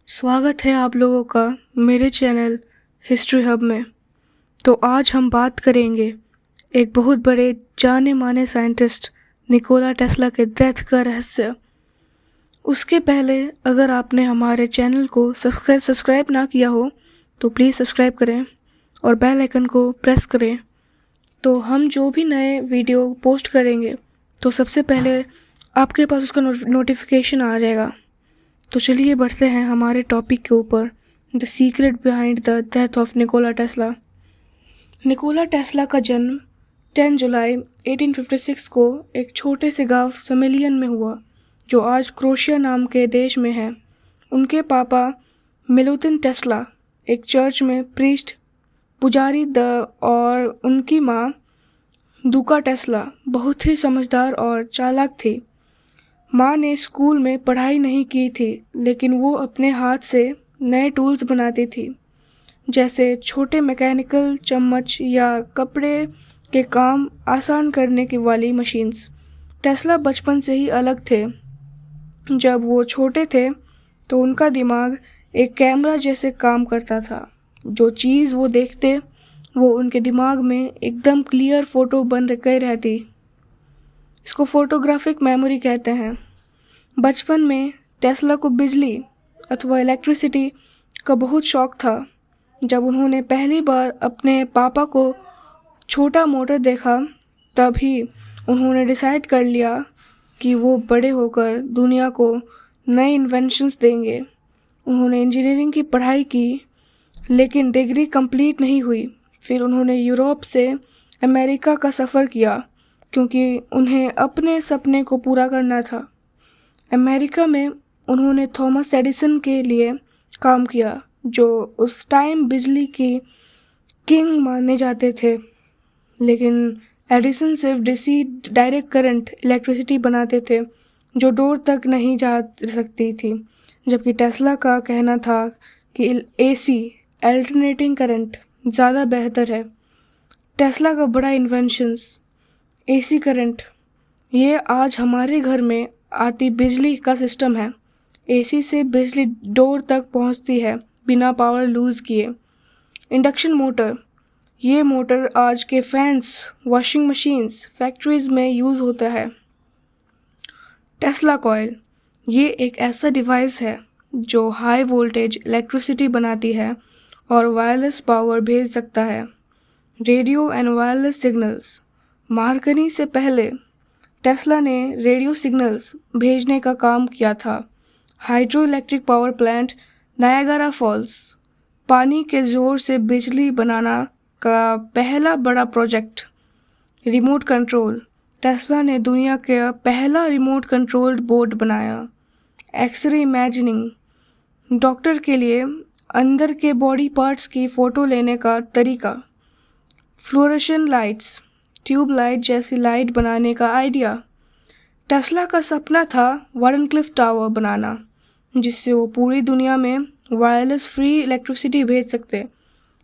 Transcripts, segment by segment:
स्वागत है आप लोगों का मेरे चैनल हिस्ट्री हब में। तो आज हम बात करेंगे एक बहुत बड़े जाने माने साइंटिस्ट निकोला टेस्ला के डेथ का रहस्य। उसके पहले अगर आपने हमारे चैनल को सब्सक्राइब ना किया हो तो प्लीज़ सब्सक्राइब करें और बेल आइकन को प्रेस करें। तो हम जो भी नए वीडियो पोस्ट करेंगे तो सबसे पहले आपके पास उसका नोटिफिकेशन आ जाएगा। तो चलिए बढ़ते हैं हमारे टॉपिक के ऊपर, the secret behind the death of Nikola Tesla. Nikola Tesla का जन्म 10 जुलाई 1856 को एक छोटे से गांव समेलियन में हुआ, जो आज क्रोशिया नाम के देश में है। उनके पापा मिलुतिन टेस्ला एक चर्च में प्रीस्ट पुजारी और उनकी माँ दुका टेस्ला बहुत ही समझदार और चालाक थी। माँ ने स्कूल में पढ़ाई नहीं की थी, लेकिन वो अपने हाथ से नए टूल्स बनाती थी, जैसे छोटे मैकेनिकल चम्मच या कपड़े के काम आसान करने की वाली मशीन्स। टेस्ला बचपन से ही अलग थे। जब वो छोटे थे तो उनका दिमाग एक कैमरा जैसे काम करता था। जो चीज़ वो देखते वो उनके दिमाग में एकदम क्लियर फ़ोटो बन गई रहती। इसको फोटोग्राफिक मेमोरी कहते हैं। बचपन में टेस्ला को बिजली अथवा इलेक्ट्रिसिटी का बहुत शौक था। जब उन्होंने पहली बार अपने पापा को छोटा मोटर देखा, तभी उन्होंने डिसाइड कर लिया कि वो बड़े होकर दुनिया को नए इन्वेंशंस देंगे। उन्होंने इंजीनियरिंग की पढ़ाई की, लेकिन डिग्री कंप्लीट नहीं हुई। फिर उन्होंने यूरोप से अमेरिका का सफ़र किया, क्योंकि उन्हें अपने सपने को पूरा करना था। अमेरिका में उन्होंने थॉमस एडिसन के लिए काम किया, जो उस टाइम बिजली की किंग माने जाते थे। लेकिन एडिसन सिर्फ डीसी डायरेक्ट करंट इलेक्ट्रिसिटी बनाते थे, जो डोर तक नहीं जा सकती थी, जबकि टेस्ला का कहना था कि एसी अल्टरनेटिंग करंट ज़्यादा बेहतर है। टेस्ला का बड़ा इन्वेंशंस एसी करंट, ये आज हमारे घर में आती बिजली का सिस्टम है। एसी से बिजली डोर तक पहुंचती है बिना पावर लूज़ किए। इंडक्शन मोटर, ये मोटर आज के फैंस, वॉशिंग मशीन्स, फैक्ट्रीज़ में यूज़ होता है। टेस्ला कॉइल, ये एक ऐसा डिवाइस है जो हाई वोल्टेज इलेक्ट्रिसिटी बनाती है और वायरलेस पावर भेज सकता है। रेडियो एंड वायरलेस सिग्नल्स, मार्कनी से पहले टेस्ला ने रेडियो सिग्नल्स भेजने का काम किया था। Hydro electric power plant Niagara falls, पानी के ज़ोर से बिजली बनाना का पहला बड़ा प्रोजेक्ट। रिमोट कंट्रोल, टेस्ला ने दुनिया का पहला रिमोट कंट्रोल्ड बोट बनाया। एक्सरे इमेजिनिंग, डॉक्टर के लिए अंदर के बॉडी पार्ट्स की फ़ोटो लेने का तरीका। फ्लोरेसेंट लाइट्स, ट्यूब लाइट जैसी लाइट बनाने का आइडिया। टेस्ला का सपना था वारनक्लिफ टावर बनाना, जिससे वो पूरी दुनिया में वायरलेस फ्री इलेक्ट्रिसिटी भेज सकते।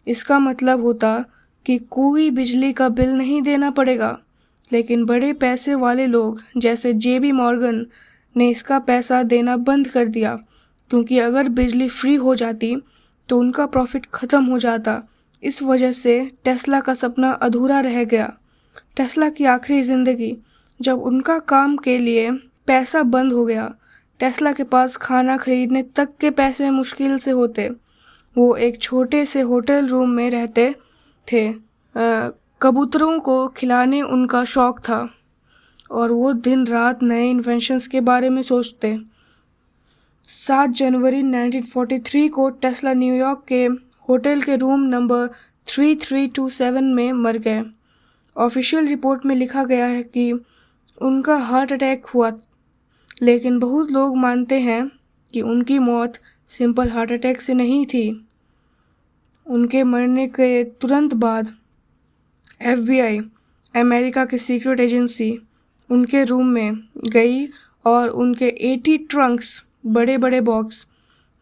इसका मतलब होता कि कोई बिजली का बिल नहीं देना पड़ेगा। लेकिन बड़े पैसे वाले लोग जैसे जेबी मॉर्गन ने इसका पैसा देना बंद कर दिया, क्योंकि अगर बिजली फ्री हो जाती तो उनका प्रॉफिट ख़त्म हो जाता। इस वजह से टेस्ला का सपना अधूरा रह गया। टेस्ला की आखिरी ज़िंदगी, जब उनका काम के लिए पैसा बंद हो गया, टेस्ला के पास खाना खरीदने तक के पैसे मुश्किल से होते। वो एक छोटे से होटल रूम में रहते थे। कबूतरों को खिलाने उनका शौक़ था और वो दिन रात नए इन्वेंशंस के बारे में सोचते। 7 जनवरी 1943 को टेस्ला न्यूयॉर्क के होटल के रूम नंबर 3327 में मर गए। ऑफिशियल रिपोर्ट में लिखा गया है कि उनका हार्ट अटैक हुआ, लेकिन बहुत लोग मानते हैं कि उनकी मौत सिंपल हार्ट अटैक से नहीं थी। उनके मरने के तुरंत बाद FBI, अमेरिका की सीक्रेट एजेंसी, उनके रूम में गई और उनके 80 ट्रंक्स, बड़े बड़े बॉक्स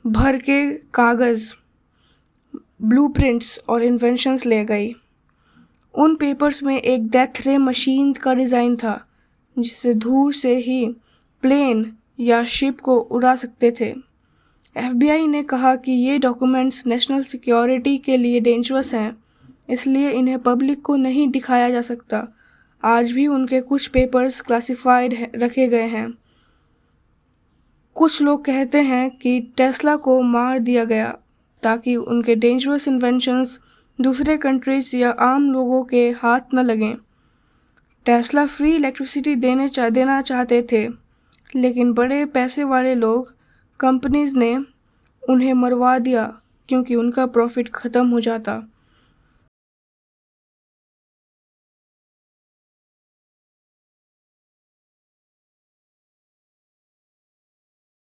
भर के कागज़, ब्लूप्रिंट्स और इन्वेंशंस ले गई। उन पेपर्स में एक डेथ रे मशीन का डिज़ाइन था, जिससे दूर से ही प्लेन या शिप को उड़ा सकते थे। FBI ने कहा कि ये डॉक्यूमेंट्स नेशनल सिक्योरिटी के लिए डेंजरस हैं, इसलिए इन्हें पब्लिक को नहीं दिखाया जा सकता। आज भी उनके कुछ पेपर्स क्लासिफाइड रखे गए हैं। कुछ लोग कहते हैं कि टेस्ला को मार दिया गया ताकि उनके डेंजरस इन्वेंशंस दूसरे कंट्रीज या आम लोगों के हाथ न लगें। टेस्ला फ्री इलेक्ट्रिसिटी देना चाहते थे, लेकिन बड़े पैसे वाले लोग कंपनीज ने उन्हें मरवा दिया क्योंकि उनका प्रॉफिट ख़त्म हो जाता।